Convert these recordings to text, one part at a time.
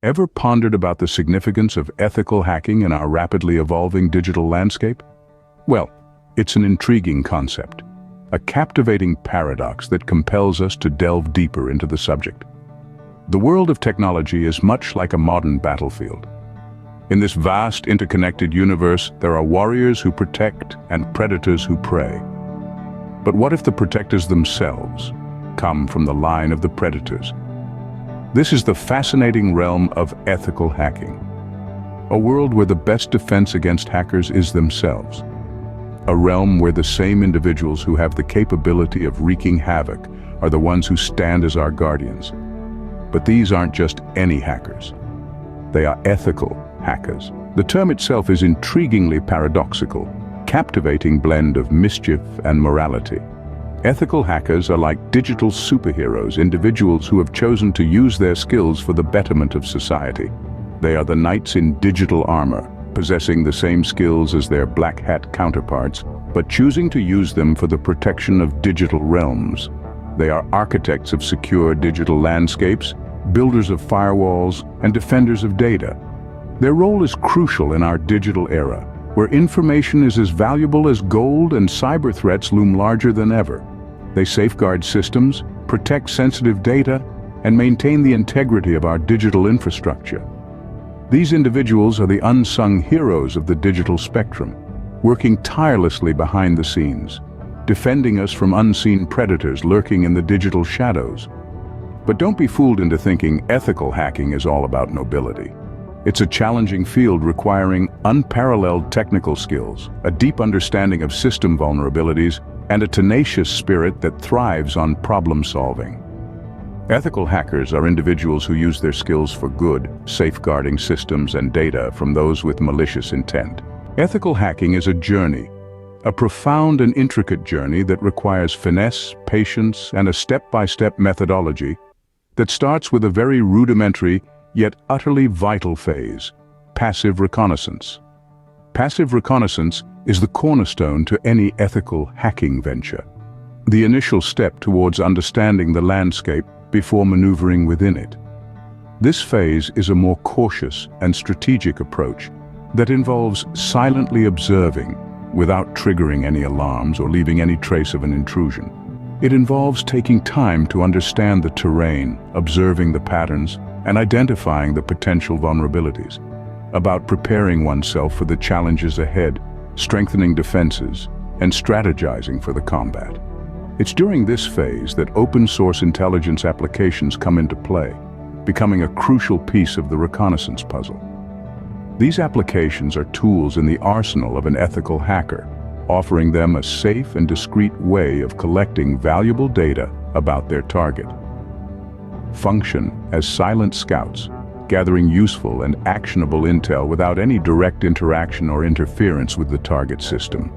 Ever pondered about the significance of ethical hacking in our rapidly evolving digital landscape? Well, it's an intriguing concept, a captivating paradox that compels us to delve deeper into the subject. The world of technology is much like a modern battlefield. In this vast, interconnected universe, there are warriors who protect and predators who prey. But what if the protectors themselves come from the line of the predators? This is the fascinating realm of ethical hacking, a world where the best defense against hackers is themselves. A realm where the same individuals who have the capability of wreaking havoc are the ones who stand as our guardians. But these aren't just any hackers. They are ethical hackers. The term itself is intriguingly paradoxical, captivating blend of mischief and morality. Ethical hackers are like digital superheroes, individuals who have chosen to use their skills for the betterment of society. They are the knights in digital armor, possessing the same skills as their black hat counterparts, but choosing to use them for the protection of digital realms. They are architects of secure digital landscapes, builders of firewalls, and defenders of data. Their role is crucial in our digital era, where information is as valuable as gold and cyber threats loom larger than ever. They safeguard systems, protect sensitive data, and maintain the integrity of our digital infrastructure. These individuals are the unsung heroes of the digital spectrum, working tirelessly behind the scenes, defending us from unseen predators lurking in the digital shadows. But don't be fooled into thinking ethical hacking is all about nobility. It's a challenging field requiring unparalleled technical skills, a deep understanding of system vulnerabilities, and a tenacious spirit that thrives on problem solving. Ethical hackers are individuals who use their skills for good, safeguarding systems and data from those with malicious intent. Ethical hacking is a journey, a profound and intricate journey that requires finesse, patience, and a step-by-step methodology that starts with a very rudimentary yet utterly vital phase: passive reconnaissance. Passive reconnaissance is the cornerstone to any ethical hacking venture, the initial step towards understanding the landscape before maneuvering within it. This phase is a more cautious and strategic approach that involves silently observing without triggering any alarms or leaving any trace of an intrusion. It involves taking time to understand the terrain, observing the patterns, and identifying the potential vulnerabilities, about preparing oneself for the challenges ahead, strengthening defenses, and strategizing for the combat. It's during this phase that open-source intelligence applications come into play, becoming a crucial piece of the reconnaissance puzzle. These applications are tools in the arsenal of an ethical hacker, offering them a safe and discreet way of collecting valuable data about their target. Function as silent scouts, gathering useful and actionable intel without any direct interaction or interference with the target system.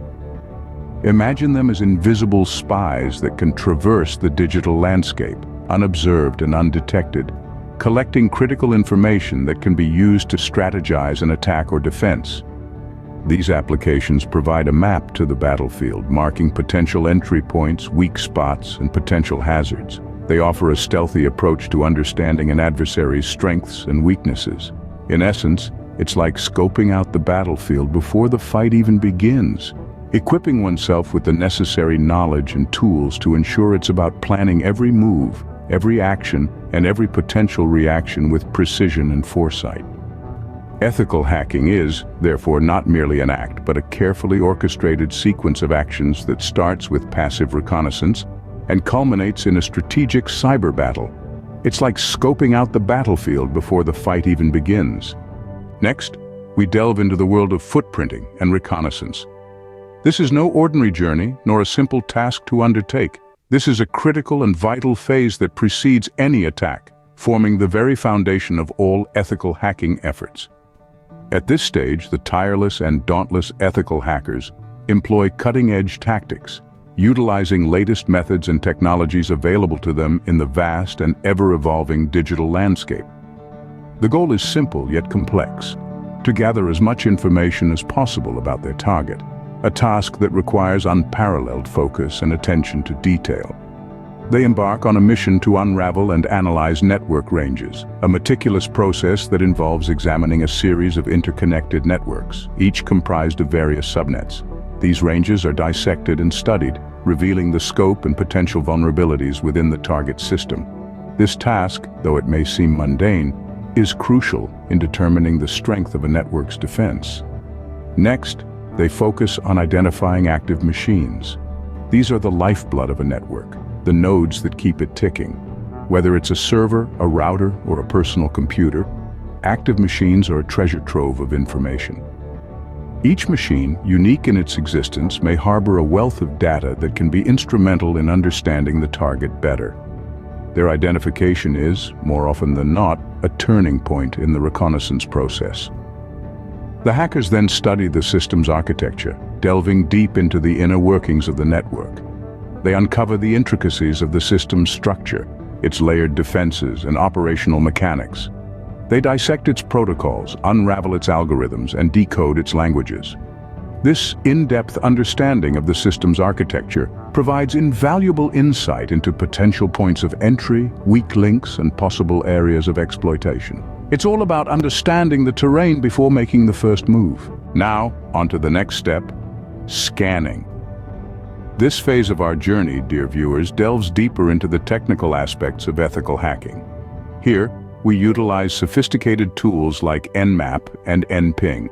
Imagine them as invisible spies that can traverse the digital landscape, unobserved and undetected, collecting critical information that can be used to strategize an attack or defense. These applications provide a map to the battlefield, marking potential entry points, weak spots, and potential hazards. They offer a stealthy approach to understanding an adversary's strengths and weaknesses. In essence, it's like scoping out the battlefield before the fight even begins, equipping oneself with the necessary knowledge and tools to ensure it's about planning every move, every action, and every potential reaction with precision and foresight. Ethical hacking is, therefore, not merely an act, but a carefully orchestrated sequence of actions that starts with passive reconnaissance and culminates in a strategic cyber battle. It's like scoping out the battlefield before the fight even begins. Next, we delve into the world of footprinting and reconnaissance. This is no ordinary journey, nor a simple task to undertake. This is a critical and vital phase that precedes any attack, forming the very foundation of all ethical hacking efforts. At this stage, the tireless and dauntless ethical hackers employ cutting-edge tactics, utilizing latest methods and technologies available to them in the vast and ever-evolving digital landscape. The goal is simple yet complex: to gather as much information as possible about their target, a task that requires unparalleled focus and attention to detail. They embark on a mission to unravel and analyze network ranges, a meticulous process that involves examining a series of interconnected networks, each comprised of various subnets. These ranges are dissected and studied, revealing the scope and potential vulnerabilities within the target system. This task, though it may seem mundane, is crucial in determining the strength of a network's defense. Next, they focus on identifying active machines. These are the lifeblood of a network, the nodes that keep it ticking. Whether it's a server, a router, or a personal computer, active machines are a treasure trove of information. Each machine, unique in its existence, may harbor a wealth of data that can be instrumental in understanding the target better. Their identification is, more often than not, a turning point in the reconnaissance process. The hackers then study the system's architecture, delving deep into the inner workings of the network. They uncover the intricacies of the system's structure, its layered defenses and operational mechanics. They dissect its protocols, unravel its algorithms, and decode its languages. This in-depth understanding of the system's architecture provides invaluable insight into potential points of entry, weak links, and possible areas of exploitation. It's all about understanding the terrain before making the first move. Now, onto the next step, scanning. This phase of our journey, dear viewers, delves deeper into the technical aspects of ethical hacking. Here, we utilize sophisticated tools like Nmap and Nping.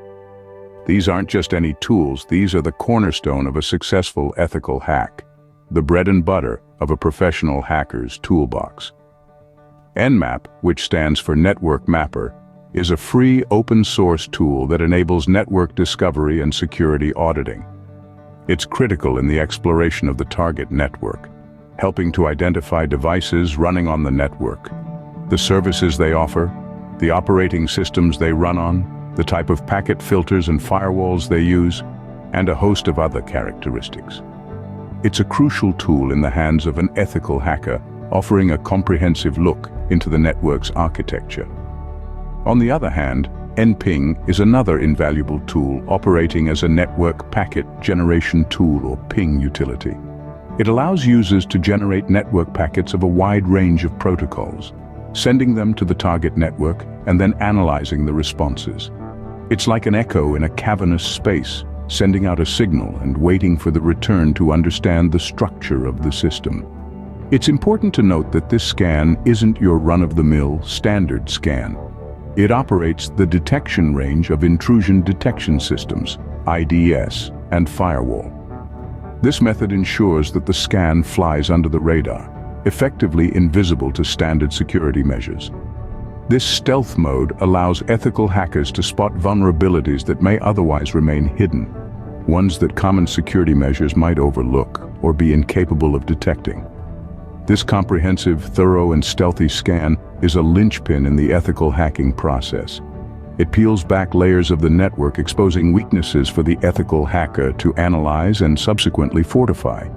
These aren't just any tools, these are the cornerstone of a successful ethical hack, the bread and butter of a professional hacker's toolbox. Nmap, which stands for Network Mapper, is a free open-source tool that enables network discovery and security auditing. It's critical in the exploration of the target network, helping to identify devices running on the network, the services they offer, the operating systems they run on, the type of packet filters and firewalls they use, and a host of other characteristics. It's a crucial tool in the hands of an ethical hacker, offering a comprehensive look into the network's architecture. On the other hand, Nping is another invaluable tool operating as a network packet generation tool or ping utility. It allows users to generate network packets of a wide range of protocols, sending them to the target network and then analyzing the responses. It's like an echo in a cavernous space, sending out a signal and waiting for the return to understand the structure of the system. It's important to note that this scan isn't your run-of-the-mill standard scan. It operates the detection range of intrusion detection systems, IDS, and firewall. This method ensures that the scan flies under the radar, effectively invisible to standard security measures. This stealth mode allows ethical hackers to spot vulnerabilities that may otherwise remain hidden, ones that common security measures might overlook or be incapable of detecting. This comprehensive, thorough, and stealthy scan is a linchpin in the ethical hacking process. It peels back layers of the network, exposing weaknesses for the ethical hacker to analyze and subsequently fortify.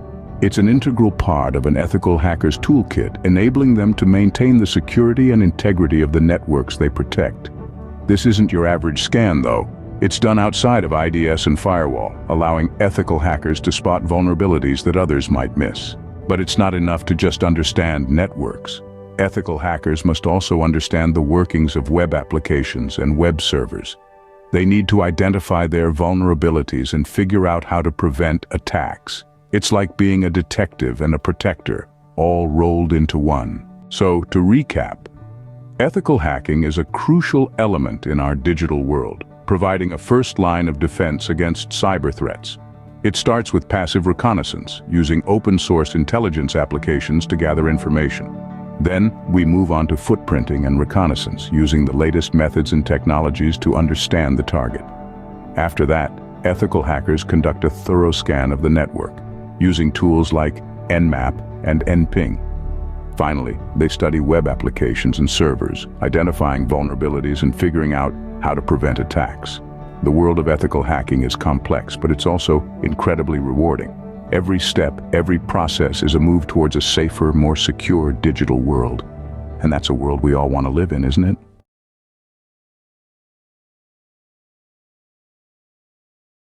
It's an integral part of an ethical hacker's toolkit, enabling them to maintain the security and integrity of the networks they protect. This isn't your average scan, though. It's done outside of IDS and firewall, allowing ethical hackers to spot vulnerabilities that others might miss. But it's not enough to just understand networks. Ethical hackers must also understand the workings of web applications and web servers. They need to identify their vulnerabilities and figure out how to prevent attacks. It's like being a detective and a protector, all rolled into one. So, to recap, ethical hacking is a crucial element in our digital world, providing a first line of defense against cyber threats. It starts with passive reconnaissance, using open-source intelligence applications to gather information. Then, we move on to footprinting and reconnaissance, using the latest methods and technologies to understand the target. After that, ethical hackers conduct a thorough scan of the network, using tools like Nmap and Nping. Finally, they study web applications and servers, identifying vulnerabilities and figuring out how to prevent attacks. The world of ethical hacking is complex, but it's also incredibly rewarding. Every step, every process is a move towards a safer, more secure digital world. And that's a world we all want to live in, isn't it?